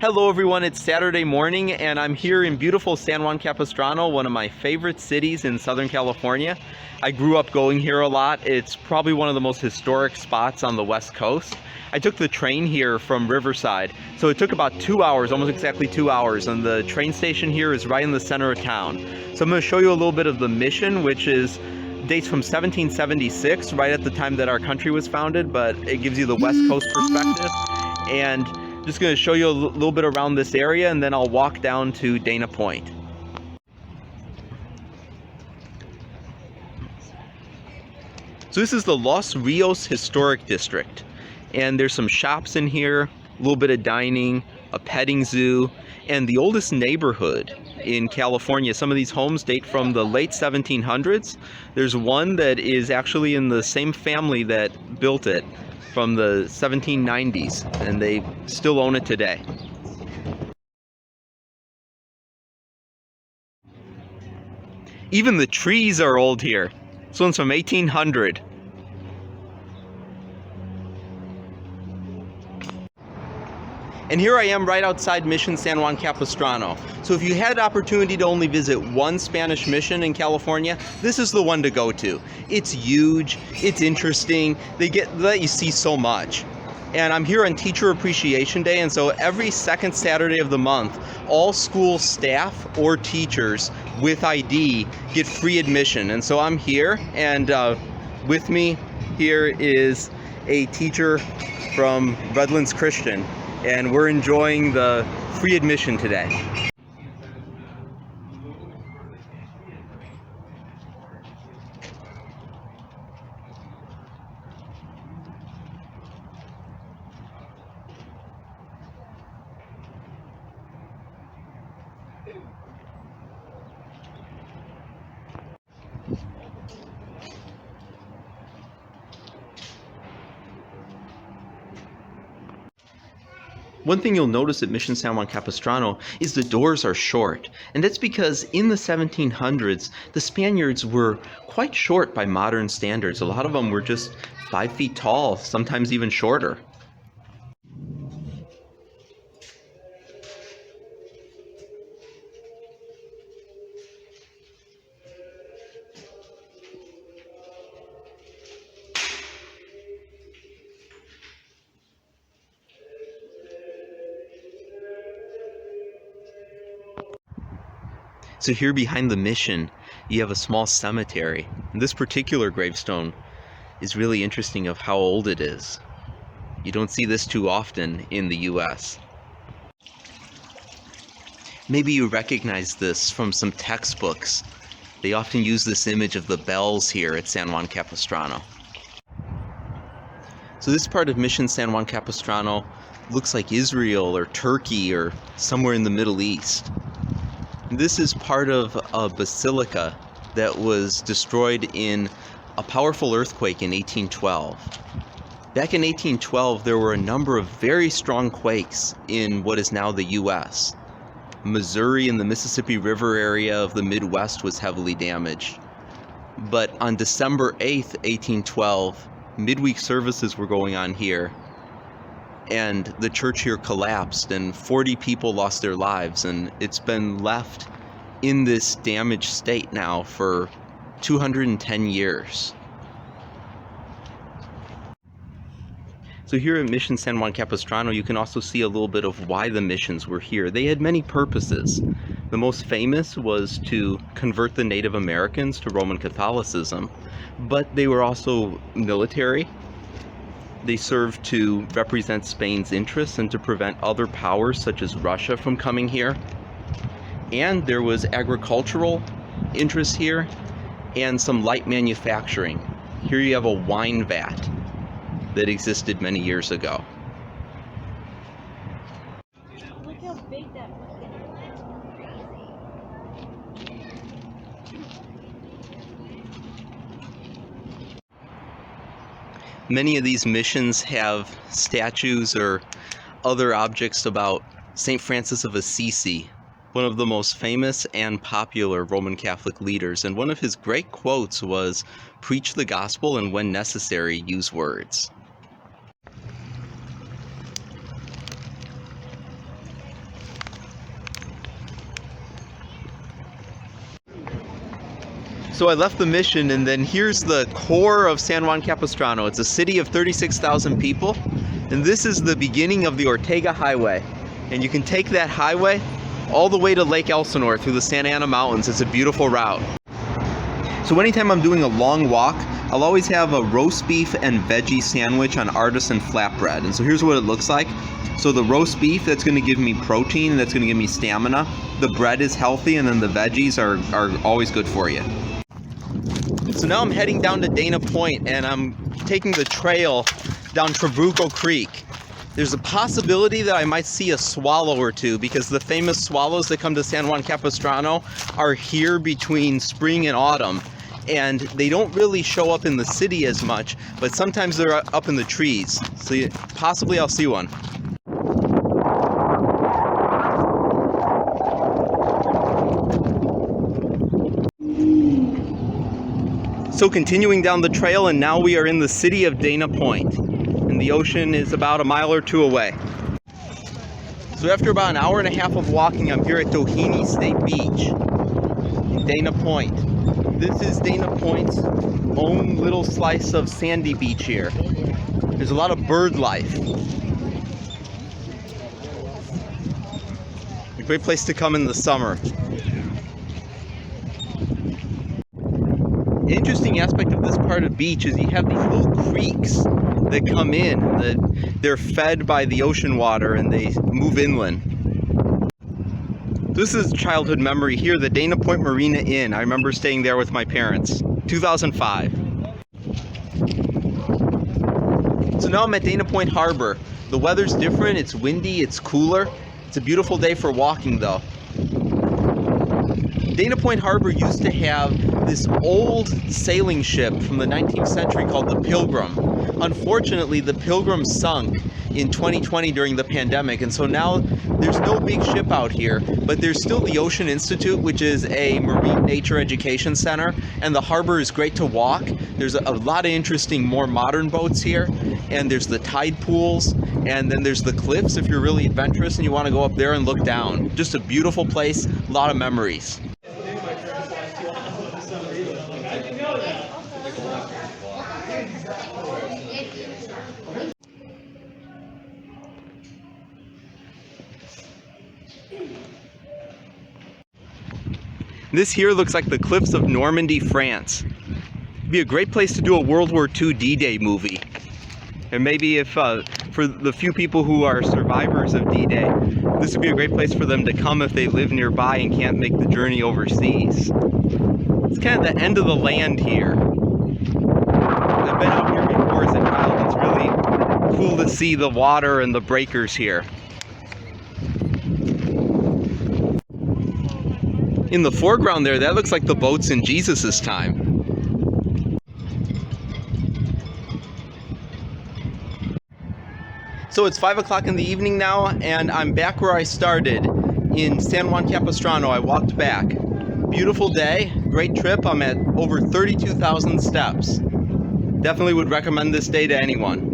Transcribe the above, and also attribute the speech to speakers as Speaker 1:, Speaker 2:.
Speaker 1: Hello everyone, it's Saturday morning and I'm here in beautiful San Juan Capistrano, one of my favorite cities in Southern California. I grew up going here a lot. It's probably one of the most historic spots on the West Coast. I took the train here from Riverside, so it took about 2 hours, almost exactly 2 hours, and the train station here is right in the center of town. So I'm going to show you a little bit of the mission, which dates from 1776, right at the time that our country was founded, but it gives you the West Coast perspective. And just going to show you a little bit around this area, and then I'll walk down to Dana Point. So this is the Los Rios Historic District, and there's some shops in here, a little bit of dining, a petting zoo, and the oldest neighborhood in California. Some of these homes date from the late 1700s. There's one that is actually in the same family that built it from the 1790s, and they still own it today. Even the trees are old here. This one's from 1800. And here I am right outside Mission San Juan Capistrano. So if you had the opportunity to only visit one Spanish mission in California, this is the one to go to. It's huge, it's interesting, they let you see so much. And I'm here on Teacher Appreciation Day, and so every second Saturday of the month, all school staff or teachers with ID get free admission. And so I'm here, and with me here is a teacher from Redlands Christian, and we're enjoying the free admission today. One thing you'll notice at Mission San Juan Capistrano is the doors are short, and that's because in the 1700s the Spaniards were quite short by modern standards. A lot of them were just 5 feet tall, sometimes even shorter. So here behind the mission, you have a small cemetery. And this particular gravestone is really interesting of how old it is. You don't see this too often in the US. Maybe you recognize this from some textbooks. They often use this image of the bells here at San Juan Capistrano. So this part of Mission San Juan Capistrano looks like Israel or Turkey or somewhere in the Middle East. This is part of a basilica that was destroyed in a powerful earthquake in 1812. Back in 1812, there were a number of very strong quakes in what is now the US. Missouri and the Mississippi River area of the Midwest was heavily damaged. But on December 8th, 1812, midweek services were going on here, and the church here collapsed and 40 people lost their lives, and it's been left in this damaged state now for 210 years. So here at Mission San Juan Capistrano, you can also see a little bit of why the missions were here. They had many purposes. The most famous was to convert the Native Americans to Roman Catholicism, but they were also military. They served to represent Spain's interests and to prevent other powers such as Russia from coming here. And there was agricultural interest here and some light manufacturing. Here you have a wine vat that existed many years ago.
Speaker 2: Look how big that was.
Speaker 1: Many of these missions have statues or other objects about St. Francis of Assisi, one of the most famous and popular Roman Catholic leaders, and one of his great quotes was, "Preach the gospel and when necessary, use words." So I left the mission, and then here's the core of San Juan Capistrano. It's a city of 36,000 people, and this is the beginning of the Ortega Highway. And you can take that highway all the way to Lake Elsinore through the Santa Ana Mountains. It's a beautiful route. So anytime I'm doing a long walk, I'll always have a roast beef and veggie sandwich on artisan flatbread. And so here's what it looks like. So the roast beef, that's going to give me protein, that's going to give me stamina. The bread is healthy, and then the veggies are always good for you. So now I'm heading down to Dana Point, and I'm taking the trail down Trabuco Creek. There's a possibility that I might see a swallow or two, because the famous swallows that come to San Juan Capistrano are here between spring and autumn. And they don't really show up in the city as much, but sometimes they're up in the trees. So possibly I'll see one. So continuing down the trail, and now we are in the city of Dana Point, and the ocean is about a mile or two away. So after about an hour and a half of walking, I'm here at Doheny State Beach in Dana Point. This is Dana Point's own little slice of sandy beach here. There's a lot of bird life. A great place to come in the summer. The interesting aspect of this part of the beach is you have these little creeks that come in, that they're fed by the ocean water and they move inland. This is a childhood memory here, the Dana Point Marina Inn. I remember staying there with my parents, 2005. So now I'm at Dana Point Harbor. The weather's different, it's windy, it's cooler. It's a beautiful day for walking though. Dana Point Harbor used to have this old sailing ship from the 19th century called the Pilgrim. Unfortunately, the Pilgrim sunk in 2020 during the pandemic, and so now there's no big ship out here, but there's still the Ocean Institute, which is a marine nature education center, and the harbor is great to walk. There's a lot of interesting, more modern boats here, and there's the tide pools, and then there's the cliffs if you're really adventurous and you want to go up there and look down. Just a beautiful place, a lot of memories. This here looks like the cliffs of Normandy, France. It'd be a great place to do a World War II D-Day movie. And maybe if, for the few people who are survivors of D-Day, this would be a great place for them to come if they live nearby and can't make the journey overseas. It's kind of the end of the land here. I've been out here before as a child. It's really cool to see the water and the breakers here. In the foreground there, that looks like the boats in Jesus' time. So it's 5 o'clock in the evening now, and I'm back where I started in San Juan Capistrano. I walked back. Beautiful day, great trip. I'm at over 32,000 steps. Definitely would recommend this day to anyone.